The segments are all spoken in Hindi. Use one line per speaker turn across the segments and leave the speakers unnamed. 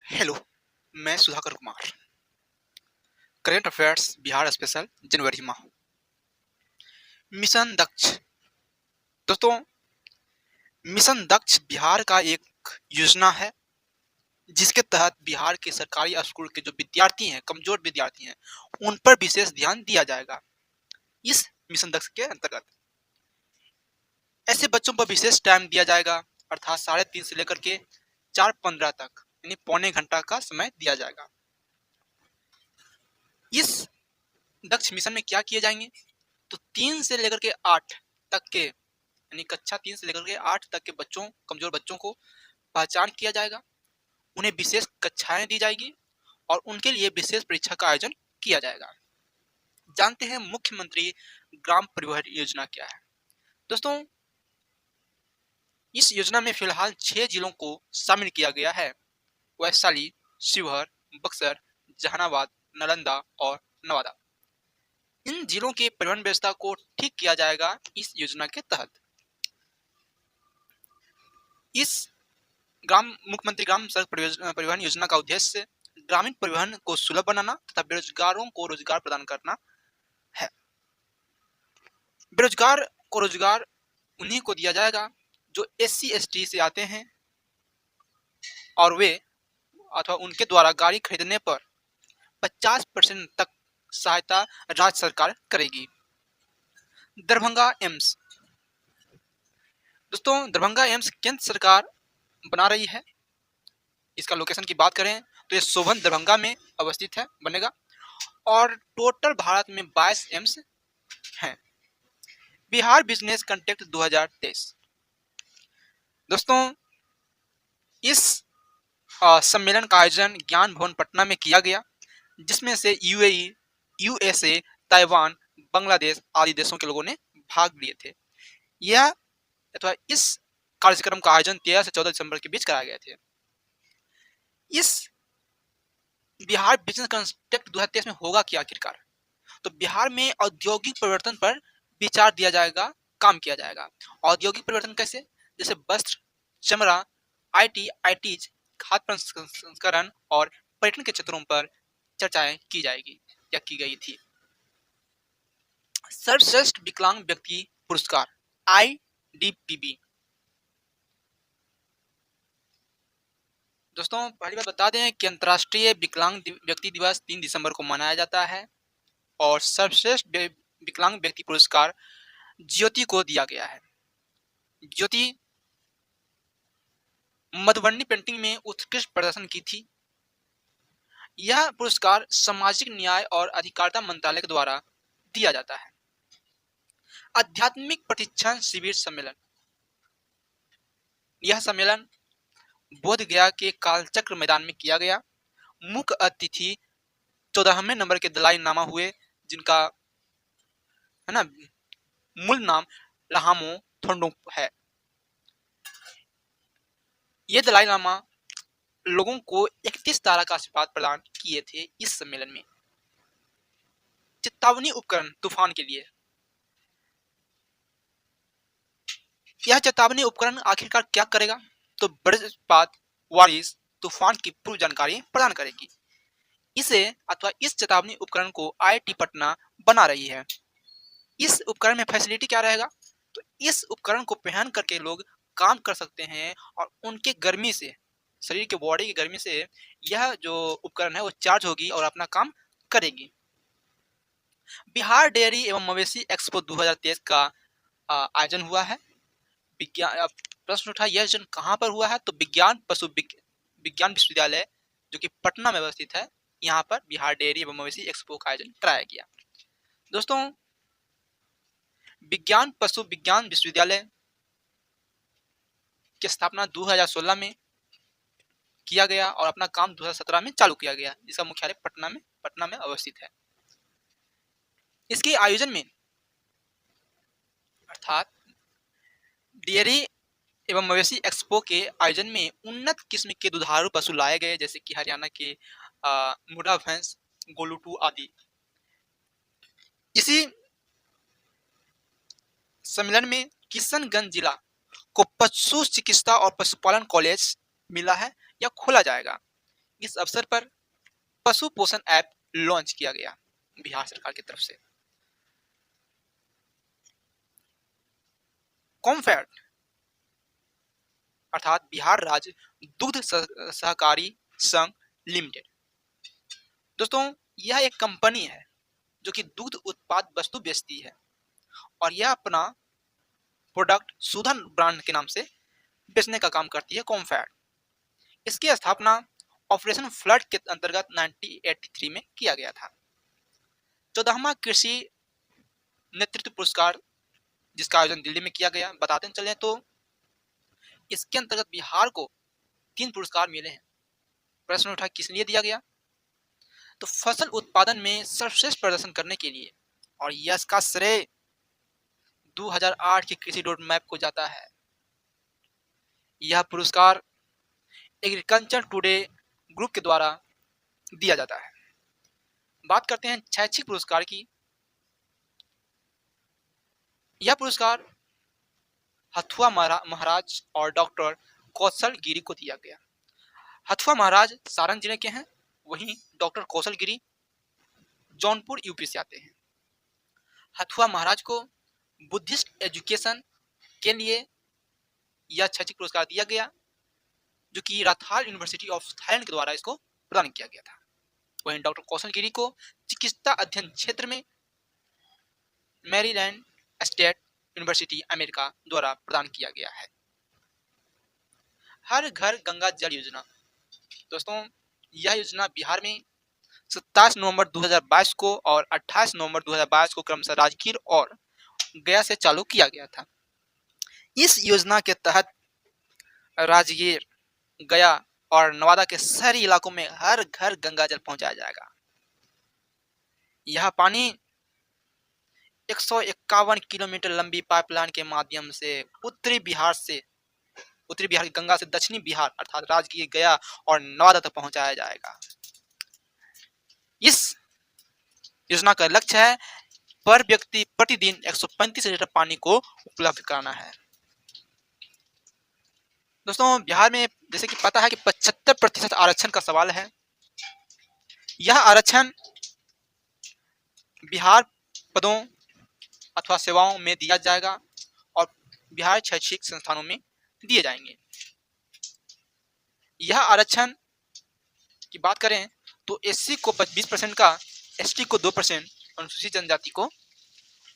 हेलो, मैं Sudhakar Kumar. Current affairs Bihar special जनवरी माह। मिशन दक्ष। दोस्तों, मिशन दक्ष बिहार का एक योजना है जिसके तहत बिहार के सरकारी स्कूल के जो विद्यार्थी हैं, कमजोर विद्यार्थी हैं, उन पर विशेष ध्यान दिया जाएगा। इस मिशन दक्ष के अंतर्गत ऐसे बच्चों पर विशेष टाइम दिया जाएगा, अर्थात 3:30 से लेकर के 4:15 तक, यानी पौने घंटा का समय दिया जाएगा। इस दक्ष मिशन में क्या किए जाएंगे? तो 3 से लेकर के 8 तक के, यानी कक्षा 3 से लेकर के 8 तक के बच्चों, कमजोर बच्चों को पहचान किया जाएगा, उन्हें विशेष कक्षाएं दी जाएगी और उनके लिए विशेष परीक्षा का आयोजन किया जाएगा। जानते हैं मुख्यमंत्री ग्राम परिवहन योजना क्या है? दोस्तों, इस योजना में फिलहाल 6 जिलों को शामिल किया गया है: वैशाली, शिवहर, बक्सर, जहानाबाद, नालंदा और नवादा। इन जिलों की परिवहन व्यवस्था को ठीक किया जाएगा इस योजना के तहत। इस मुख्यमंत्री ग्राम सड़क परिवहन योजना का उद्देश्य ग्रामीण परिवहन को सुलभ बनाना तथा बेरोजगारों को रोजगार प्रदान करना है। बेरोजगार को रोजगार उन्हीं को दिया जाएगा जो SC/ST से आते हैं और वे अथवा उनके द्वारा गाड़ी खरीदने पर 50% तक सहायता राज्य सरकार करेगी। दरभंगा एम्स। दोस्तों, दरभंगा एम्स केंद्र सरकार बना रही है। इसका लोकेशन की बात करें तो ये शोभन दरभंगा में अवस्थित है, बनेगा, और टोटल भारत में 22 एम्स हैं। Bihar business contact 2023। दोस्तों, इस सम्मेलन का आयोजन ज्ञान भवन पटना में किया गया, जिसमें से UAE, USA, ताइवान, बांग्लादेश आदि देशों के लोगों ने भाग लिए थे। यह अथवा इस कार्यक्रम का आयोजन 13 से 14 दिसंबर के बीच कराया गया थे। इस बिहार बिजनेस कॉन्टेक्ट 2023 में होगा क्या आखिरकार? तो बिहार में औद्योगिक परिवर्तन पर विचार दिया जाएगा, काम किया जाएगा। औद्योगिक परिवर्तन कैसे? जैसे वस्त्र, चमड़ा, ITs, खाद्य प्रसंस्करण और पर्यटन के क्षेत्रों पर चर्चाएं की जाएगी या की गई थी। सर्वश्रेष्ठ विकलांग व्यक्ति पुरस्कार IDPB। दोस्तों, पहली बात बता दें कि अंतर्राष्ट्रीय विकलांग व्यक्ति दिवस 3 दिसंबर को मनाया जाता है और सर्वश्रेष्ठ विकलांग व्यक्ति पुरस्कार ज्योति को दिया गया है। ज्योति मधुबनी पेंटिंग में उत्कृष्ट प्रदर्शन की थी। यह पुरस्कार सामाजिक न्याय और अधिकारिता मंत्रालय के द्वारा दिया जाता है। आध्यात्मिक प्रशिक्षण शिविर सम्मेलन। यह सम्मेलन बोध गया के कालचक्र मैदान में किया गया। मुख्य अतिथि 14वें नंबर के दलाई लामा हुए, जिनका है ना मूल नाम लहामो थोंडुप है। ये दलाई लामा लोगों को 31 तारा का आशीर्वाद प्रदान किए थे इस सम्मेलन में। चेतावनी उपकरण तूफान के लिए। यह चेतावनी उपकरण आखिरकार क्या करेगा? तो वज्रपात, बारिश, तूफान की पूर्व जानकारी प्रदान करेगी। इसे अथवा इस चेतावनी उपकरण को IIT पटना बना रही है। इस उपकरण में फैसिलिटी क्या रहेगा? तो इस उपकरण को पहन करके लोग काम कर सकते हैं और उनके गर्मी से, शरीर के बॉडी की गर्मी से यह जो उपकरण है वो चार्ज होगी और अपना काम करेगी। बिहार डेयरी एवं मवेशी एक्सपो 2023 का आयोजन हुआ है। विज्ञान प्रश्न उठा, यह आयोजन कहाँ पर हुआ है? तो विज्ञान पशु विज्ञान विश्वविद्यालय जो कि पटना में अवस्थित है, यहाँ पर बिहार डेयरी एवं मवेशी एक्सपो का आयोजन कराया गया। दोस्तों, विज्ञान पशु विज्ञान विश्वविद्यालय की स्थापना 2016 में किया गया और अपना काम 2017 में चालू किया गया, जिसका मुख्यालय पटना में अवस्थित है। इसके आयोजन में अर्थात डेयरी एवं मवेशी एक्सपो के आयोजन में उन्नत किस्म के दुधारू पशु लाए गए, जैसे कि हरियाणा के मुर्रा भैंस, गोलूटू आदि। इसी सम्मेलन में किशनगंज जिला को पशु चिकित्सा और पशुपालन कॉलेज मिला है या खोला जाएगा। इस अवसर पर पशु पोषण ऐप लॉन्च किया गया बिहार सरकार की तरफ से। कॉम्फेड अर्थात बिहार राज्य दुग्ध सहकारी संघ लिमिटेड। दोस्तों यह एक कंपनी है जो कि दुग्ध उत्पाद वस्तु बेचती है और यह अपना प्रोडक्ट सुधन ब्रांड के नाम से बेचने का काम करती है कॉम्फेड। इसकी स्थापना ऑपरेशन फ्लड के अंतर्गत 1983 में किया गया था। 14वां कृषि नेतृत्व पुरस्कार जिसका आयोजन दिल्ली में किया गया, बताते चले तो इसके अंतर्गत बिहार को 3 पुरस्कार मिले हैं। प्रश्न उठा किस लिए दिया गया, तो फसल उत्पादन में सर्वश्रेष्ठ प्रदर्शन करने के लिए, और यह का श्रेय 2008 के कृषि रोड मैप को जाता है। यह पुरस्कार एग्रीकल्चर टुडे ग्रुप के द्वारा दिया जाता है। बात करते हैं शैक्षिक पुरस्कार की। यह पुरस्कार हथुआ महाराज और डॉक्टर कौशल गिरी को दिया गया। हथुआ महाराज सारण जिले के हैं, वहीं डॉक्टर कौशल गिरी जौनपुर यूपी से आते हैं। हथुआ महाराज को बुद्धिस्ट एजुकेशन के लिए यह शैक्षिक पुरस्कार दिया गया, जो कि राथाल यूनिवर्सिटी ऑफ थाईलैंड के द्वारा इसको प्रदान किया गया था। वहीं डॉक्टर कौशल गिरी को चिकित्सा अध्ययन क्षेत्र में मैरीलैंड स्टेट यूनिवर्सिटी अमेरिका द्वारा प्रदान किया गया है। हर घर गंगा जल योजना। दोस्तों यह योजना बिहार में 27 नवंबर 2022 को और 28 नवंबर 2022 को क्रमशः राजगीर और गया से चालू किया गया था। इस योजना के तहत राजगीर, गया और नवादा के शहरी इलाकों में हर घर गंगा जल पहुंचाया जाएगा। यह पानी 151 किलोमीटर लंबी पाइपलाइन के माध्यम से उत्तरी बिहार की गंगा से दक्षिणी बिहार अर्थात राजगीर, गया और नवादा तक पहुंचाया जाएगा। इस योजना का लक्ष्य है पर व्यक्ति प्रतिदिन 135 लीटर पानी को उपलब्ध कराना है। दोस्तों बिहार में जैसे कि पता है कि 75% आरक्षण का सवाल है। यह आरक्षण बिहार पदों अथवा सेवाओं में दिया जाएगा और बिहार शैक्षिक संस्थानों में दिए जाएंगे। यह आरक्षण की बात करें तो एससी को 20% का, एसटी को 2%, अनुसूचित जनजाति को,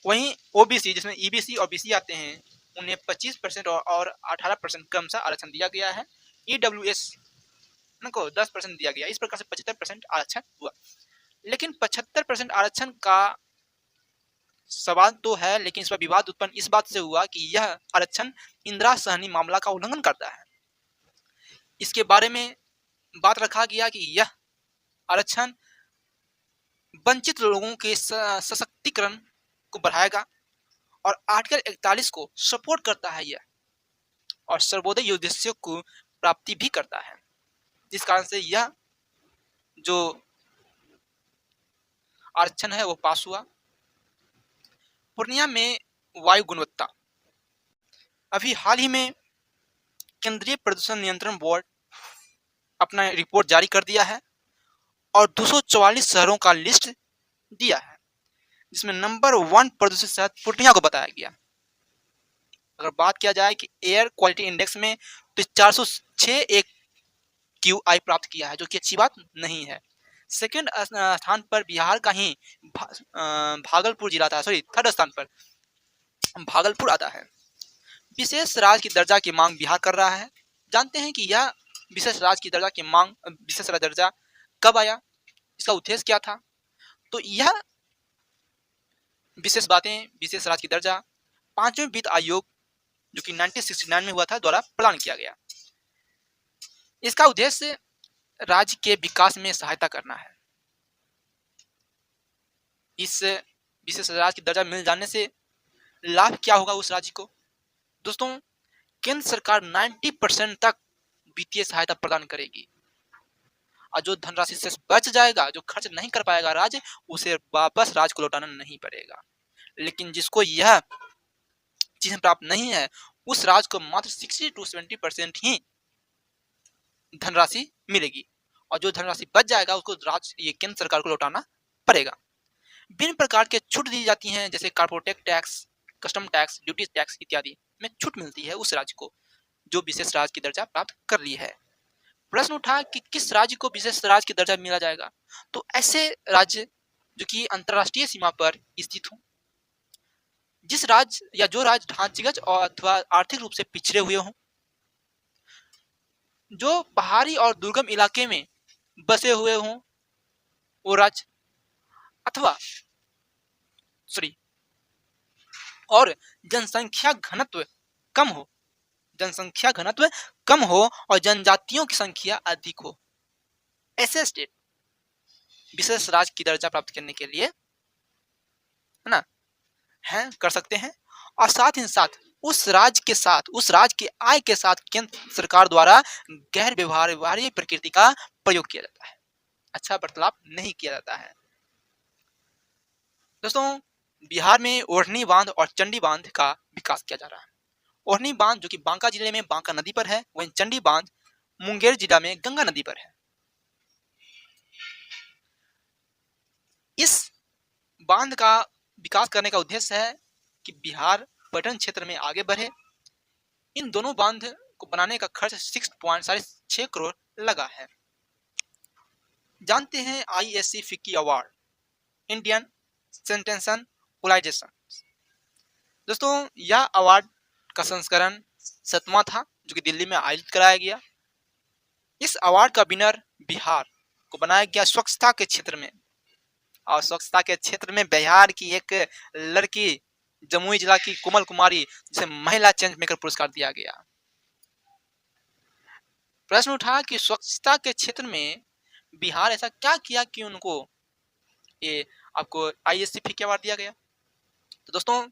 वहीं ओबीसी जिसमें ईबीसी और बीसी आते हैं उन्हें 25% और 18% क्रमशः आरक्षण दिया गया है। ईडब्ल्यूएस को 10% दिया गया। इस प्रकार से 75% आरक्षण हुआ। लेकिन 75% आरक्षण का सवाल तो है, लेकिन इस पर विवाद उत्पन्न इस बात से हुआ कि यह आरक्षण इंदिरा सहनी मामला का उल्लंघन करता है। इसके बारे में बात रखा गया कि यह आरक्षण वंचित लोगों के सशक्तिकरण को बढ़ाएगा और आर्टिकल 41 को सपोर्ट करता है यह, और सर्वोदय उद्देश्यों को प्राप्ति भी करता है। जिस कारण से यह जो आरक्षण है वो पास हुआ। पूर्णिया में वायु गुणवत्ता। अभी हाल ही में केंद्रीय प्रदूषण नियंत्रण बोर्ड अपना रिपोर्ट जारी कर दिया है और 244 शहरों का लिस्ट दिया है, जिसमें नंबर 1 प्रदूषित शहर पूर्णिया को बताया गया। अगर बात किया जाए कि एयर क्वालिटी इंडेक्स में तो 406 एक QI प्राप्त किया है, जो कि अच्छी बात नहीं है। सेकंड स्थान पर बिहार का ही भागलपुर जिला था, सॉरी थर्ड स्थान पर भागलपुर आता है। विशेष राज्य की दर्जा की मांग बिहार कर रहा है। जानते हैं कि यह विशेष राज्य की दर्जा की मांग, विशेष राज्य दर्जा कब आया, इसका उद्देश्य क्या था, तो यह विशेष राज्य की दर्जा 5वें वित्त आयोग जो कि 1969 में हुआ था द्वारा प्रदान किया गया। इसका उद्देश्य राज्य के विकास में सहायता करना है। इस विशेष राज्य की दर्जा मिल जाने से लाभ क्या होगा उस राज्य को? दोस्तों केंद्र सरकार 90% तक वित्तीय सहायता प्रदान करेगी और जो धनराशि से बच जाएगा, जो खर्च नहीं कर पाएगा राज्य, उसे वापस राज्य को लौटाना नहीं पड़ेगा। लेकिन जिसको यह चीजें प्राप्त नहीं है उस राज्य को मात्र 60 to 70% ही धनराशि मिलेगी और जो धनराशि बच जाएगा उसको ये केंद्र सरकार को लौटाना पड़ेगा। विभिन्न प्रकार के छूट दी जाती हैं, जैसे corporate tax, custom tax, duty tax इत्यादि में छूट मिलती है उस राज्य को जो विशेष राज्य की दर्जा प्राप्त कर ली है। प्रश्न उठा कि किस राज्य को विशेष राज्य की दर्जा मिला जाएगा, तो ऐसे राज्य जो कि अंतरराष्ट्रीय सीमा पर स्थित हो, जिस राज्य या जो राज्य ढांचागत और अथवा आर्थिक रूप से पिछड़े हुए हों, जो पहाड़ी और दुर्गम इलाके में बसे हुए हों वो राज्य, अथवा और जनसंख्या घनत्व कम हो, जनसंख्या घनत्व कम हो और जनजातियों की संख्या अधिक हो, ऐसे स्टेट विशेष राज्य की दर्जा प्राप्त करने के लिए है ना है कर सकते हैं। और साथ ही साथ उस राज्य के आय के साथ केंद्र सरकार द्वारा गैर व्यवहार्य प्रकृति का प्रयोग किया जाता है, अच्छा वार्तालाप नहीं किया जाता है। दोस्तों, बिहार में ओढ़नी बांध और चंडी बांध का विकास किया जा रहा है। ओढ़नी बांध जो कि बांका जिले में बांका नदी पर है, वहीं चंडी बांध मुंगेर जिला में गंगा नदी पर है। इस बांध का विकास करने का उद्देश्य है कि बिहार पर्यटन क्षेत्र में आगे बढ़े। इन दोनों बांध को बनाने का खर्च 6.6 करोड़ लगा है। जानते हैं ISC फिक्की अवार्ड, इंडियन सेंटेंशन कोलाइजेशन। दोस्तों, यह अवार्ड का संस्करण 7वां था जो कि दिल्ली में आयोजित कराया गया। इस अवार्ड का विनर बिहार को बनाया गया स्वच्छता के क्षेत्र में, और स्वच्छता के क्षेत्र में बिहार की एक लड़की जमुई जिला की कोमल कुमारी, जिसे महिला चेंज मेकर पुरस्कार दिया गया। प्रश्न उठा कि स्वच्छता के क्षेत्र में बिहार ऐसा क्या किया कि उनको ये आपको ISC फिक्की अवार्ड दिया गया। तो दोस्तों,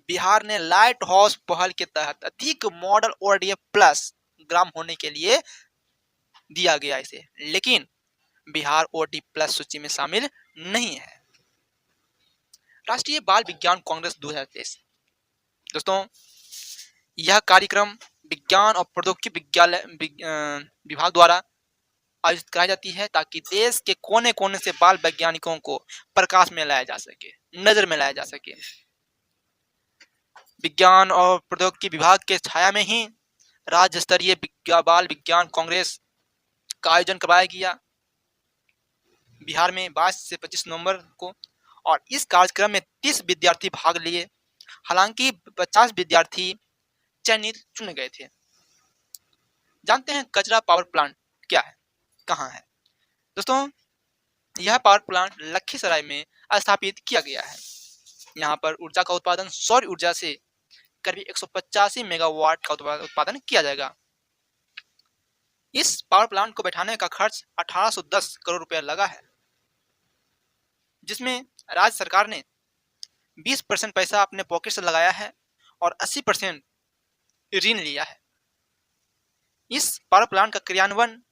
बिहार ने लाइट हाउस पहल के तहत अधिक मॉडल ODF प्लस ग्राम होने के लिए दिया गया इसे, लेकिन बिहार ODF प्लस सूची में शामिल नहीं है। राष्ट्रीय बाल विज्ञान कांग्रेस 2023। दोस्तों, यह कार्यक्रम विज्ञान और प्रौद्योगिकी विभाग द्वारा आयोजित कराई जाती है ताकि देश के कोने कोने से बाल वैज्ञानिकों को प्रकाश में लाया जा सके, नजर में लाया जा सके। विज्ञान और प्रौद्योगिकी विभाग के छाया में ही राज्य स्तरीय बाल विज्ञान कांग्रेस का आयोजन करवाया गया बिहार में 22 से 25 नवंबर को, और इस कार्यक्रम में 30 विद्यार्थी भाग लिए। हालांकि 50 विद्यार्थी चयनित चुने गए थे। जानते हैं कचरा पावर प्लांट क्या है, कहाँ है। दोस्तों, यह पावर प्लांट लखीसराय में स्थापित किया गया है। यहाँ पर ऊर्जा का उत्पादन सौर ऊर्जा से करीब 185 मेगावाट का उत्पादन किया जाएगा। इस पावर प्लांट को बैठाने का खर्च 1810 करोड़ रुपया लगा है, जिसमें राज्य सरकार ने 20% पैसा अपने पॉकेट से लगाया है और 80% ऋण लिया है। इस पावर प्लांट का क्रियान्वयन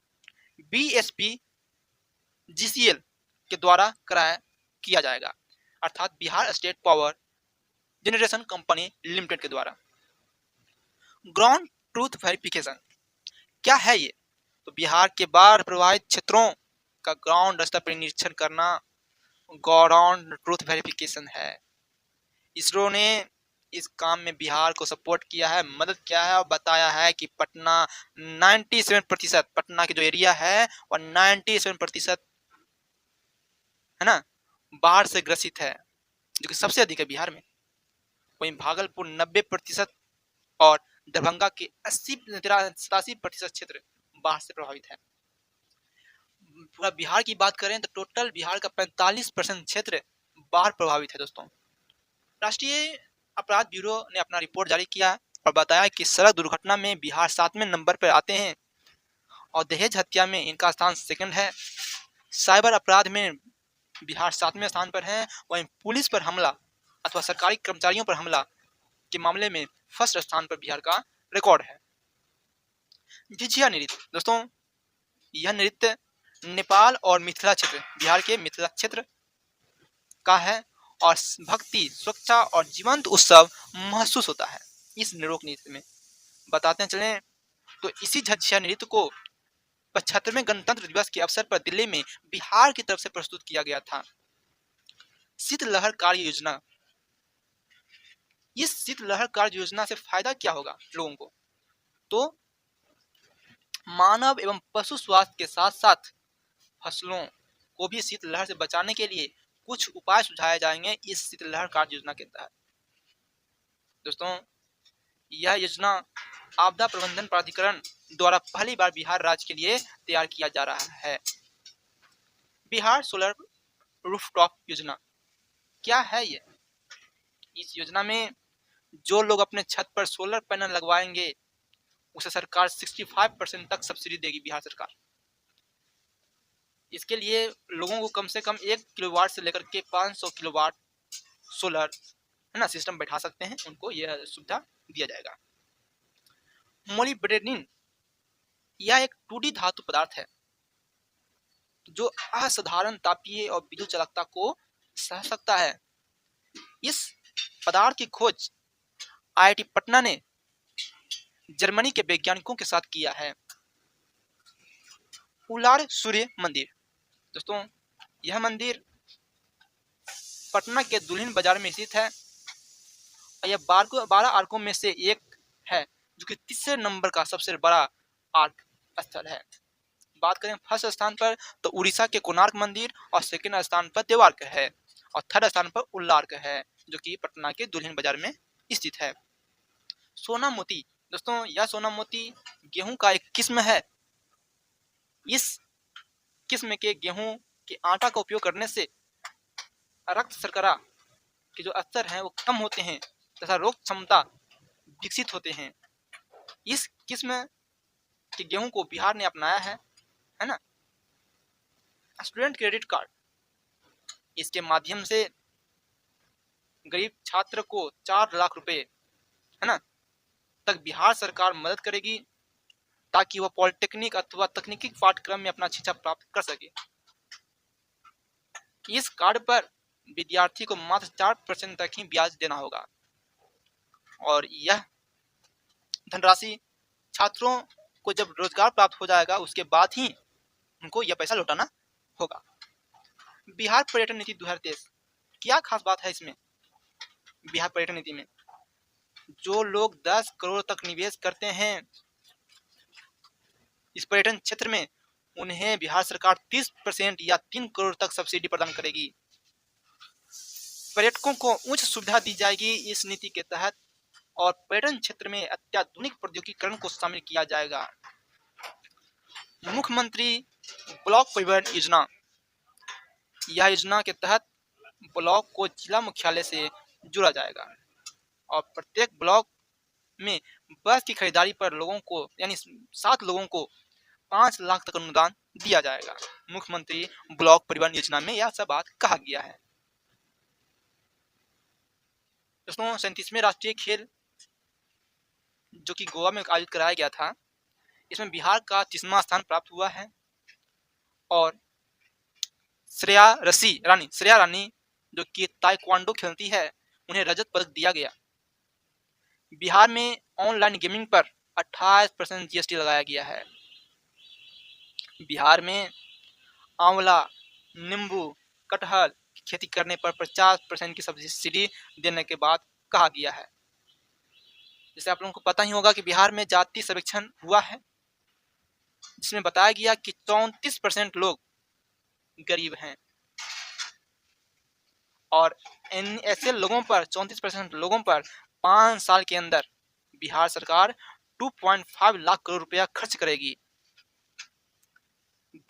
BSPGCL के द्वारा किया जाएगा, अर्थात Bihar state power generation company limited के द्वारा। ग्राउंड ट्रूथ वेरिफिकेशन क्या है ये, तो बिहार के बाढ़ प्रभावित क्षेत्रों का ग्राउंड स्तर पर निरीक्षण करना ग्राउंड ट्रूथ वेरिफिकेशन है। इसरो ने इस काम में बिहार को सपोर्ट किया है, मदद किया है, और बताया है कि पटना 97%, पटना की जो एरिया है और 97% है ना बाढ़ से ग्रसित है, जो कि सबसे अधिक है बिहार में। वहीं भागलपुर 90% और दरभंगा के 87% क्षेत्र बाढ़ से प्रभावित है। पूरा बिहार की बात करें तो टोटल बिहार का 45% क्षेत्र बाढ़ प्रभावित है। दोस्तों, राष्ट्रीय अपराध ब्यूरो ने अपना रिपोर्ट जारी किया और बताया कि सड़क दुर्घटना में बिहार 7वें नंबर पर आते हैं और दहेज हत्या में इनका स्थान सेकंड है। साइबर अपराध में बिहार 7वें स्थान पर है। वहीं पुलिस पर हमला अथवा सरकारी कर्मचारियों पर हमला के मामले में फर्स्ट स्थान पर बिहार का रिकॉर्ड है। झिझिया नृत्य, दोस्तों, यह नृत्य नेपाल और मिथिला क्षेत्र, बिहार के मिथिला क्षेत्र का है और भक्ति, स्वच्छता और जीवंत उत्सव महसूस होता है इस लोक नृत्य में। बताते चलें तो इसी झिझिया नृत्य को 75वें गणतंत्र दिवस के अवसर पर दिल्ली में बिहार की तरफ से प्रस्तुत किया गया था। शीतलहर कार्य योजना। इस शीतलहर कार्य योजना से फायदा क्या होगा लोगों को? तो मानव एवं पशु स्वास्थ्य के साथ साथ फसलों को भी शीतलहर से बचाने के लिए कुछ उपाय सुझाए जाएंगे इस शीतलहर कार्य योजना के तहत। दोस्तों, यह योजना आपदा प्रबंधन प्राधिकरण द्वारा पहली बार बिहार राज्य के लिए तैयार किया जा रहा है। बिहार सोलर रूफटॉप योजना क्या है ये? इस योजना में जो लोग अपने छत पर सोलर पैनल लगवाएंगे उसे सरकार 65% तक सब्सिडी देगी, बिहार सरकार। इसके लिए लोगों को कम से कम 1 किलोवाट से लेकर के 500 किलोवाट सोलर है ना सिस्टम बैठा सकते हैं, उनको यह सुविधा दिया जाएगा। मोलिब्डेनिन यह एक 2D धातु पदार्थ है जो असाधारण तापीय और विद्युत चालकता को सह सकता है। इस पदार्थ की खोज IIT पटना ने जर्मनी के वैज्ञानिकों के साथ किया है। उलार सूर्य मंदिर। दोस्तों, यह मंदिर पटना के दुल्हिन बाजार में स्थित है। यह 12 आर्कों में से एक है जो कि तीसरे नंबर का सबसे बड़ा आर्क स्थल है। बात करें फर्स्ट स्थान पर तो उड़ीसा के कोणार्क मंदिर और सेकंड स्थान पर देवार्क है और थर्ड स्थान पर उल्लार्क है जो कि पटना के दुल्हिन बाजार में स्थित है। सोना मोती। दोस्तों, यह सोना मोती गेहूं का एक किस्म है। इस किस्म के गेहूं के आटा का उपयोग करने से रक्त शर्करा के जो स्तर हैं वो कम होते हैं तथा रोग क्षमता विकसित होते हैं। इस किस्म के गेहूं को बिहार ने अपनाया है ना। स्टूडेंट क्रेडिट कार्ड, इसके माध्यम से गरीब छात्र को 4 लाख रुपए है ना तक बिहार सरकार मदद करेगी ताकि वह पॉलिटेक्निक अथवा तकनीकी पाठ्यक्रम में अपना शिक्षा प्राप्त कर सके। इस कार्ड पर विद्यार्थी को मात्र 4% तक ही ब्याज देना होगा और यह धनराशि छात्रों को जब रोजगार प्राप्त हो जाएगा उसके बाद ही उनको यह पैसा लौटाना होगा। बिहार पर्यटन नीति 2023, क्या खास बात है इसमें? बिहार पर्यटन नीति में जो लोग 10 करोड़ तक निवेश करते हैं इस पर्यटन क्षेत्र में, उन्हें बिहार सरकार 30% या 3 करोड़ तक सब्सिडी प्रदान करेगी। पर्यटकों को उच्च सुविधा दी जाएगी इस नीति के तहत और पर्यटन क्षेत्र में अत्याधुनिक प्रौद्योगिकीकरण को शामिल किया जाएगा। मुख्यमंत्री ब्लॉक परिवहन योजना, यह योजना के तहत ब्लॉक को जिला मुख्यालय से जोड़ा जाएगा और प्रत्येक ब्लॉक में बस की खरीदारी पर लोगों को यानी 7 लोगों को 5 लाख तक अनुदान दिया जाएगा। मुख्यमंत्री ब्लॉक परिवहन योजना में यह सब बात कहा गया है। दोस्तों, 37वें राष्ट्रीय खेल जो कि गोवा में आयोजित कराया गया था, इसमें बिहार का 30वां स्थान प्राप्त हुआ है और श्रेया रानी जो कि ताइक्वांडो खेलती है, उन्हें रजत पदक दिया गया। बिहार में ऑनलाइन गेमिंग पर 28% GST लगाया गया है। बिहार में आंवला, नींबू, कटहल की खेती करने पर 50% की सब्सिडी देने के बाद कहा गया है। जैसे आप लोगों को पता ही होगा कि बिहार में जाति सर्वेक्षण हुआ है जिसमें बताया गया कि 34% लोग गरीब हैं और ऐसे लोगों पर 34% लोगों पर 5 साल के अंदर बिहार सरकार 2.5 लाख करोड़ रुपया खर्च करेगी।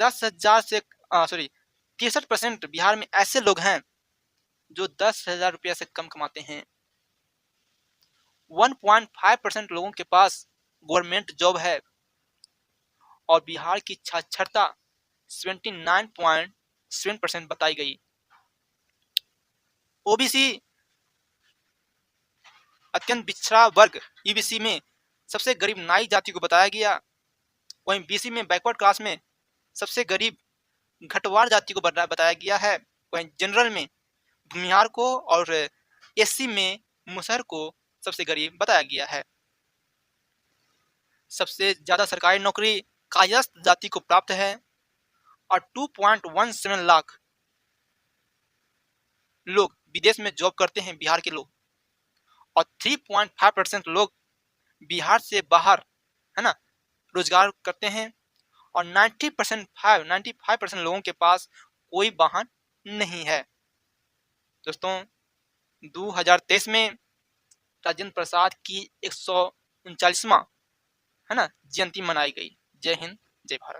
63% बिहार में ऐसे लोग हैं जो 10,000 रुपया से कम कमाते हैं। 1.5% लोगों के पास गवर्नमेंट जॉब है और बिहार की साक्षरता 79.7% बताई गई। ओबीसी अत्यंत पिछड़ा वर्ग ईबीसी में सबसे गरीब नाई जाति को बताया गया। वहीं बीसी में बैकवर्ड क्लास में सबसे गरीब घटवार जाति को बताया गया है। वहीं जनरल में भूमिहार को और एससी में मुसहर को सबसे गरीब बताया गया है। सबसे ज्यादा सरकारी नौकरी कायस्थ जाति को प्राप्त है और 2.17 लाख लोग विदेश में जॉब करते हैं बिहार के लोग, और 3.5% लोग बिहार से बाहर है ना रोजगार करते हैं, और 95% लोगों के पास कोई वाहन नहीं है। दोस्तों 2023 में राजेंद्र प्रसाद की 139वां है ना जयंती मनाई गई। जय हिंद, जय भारत।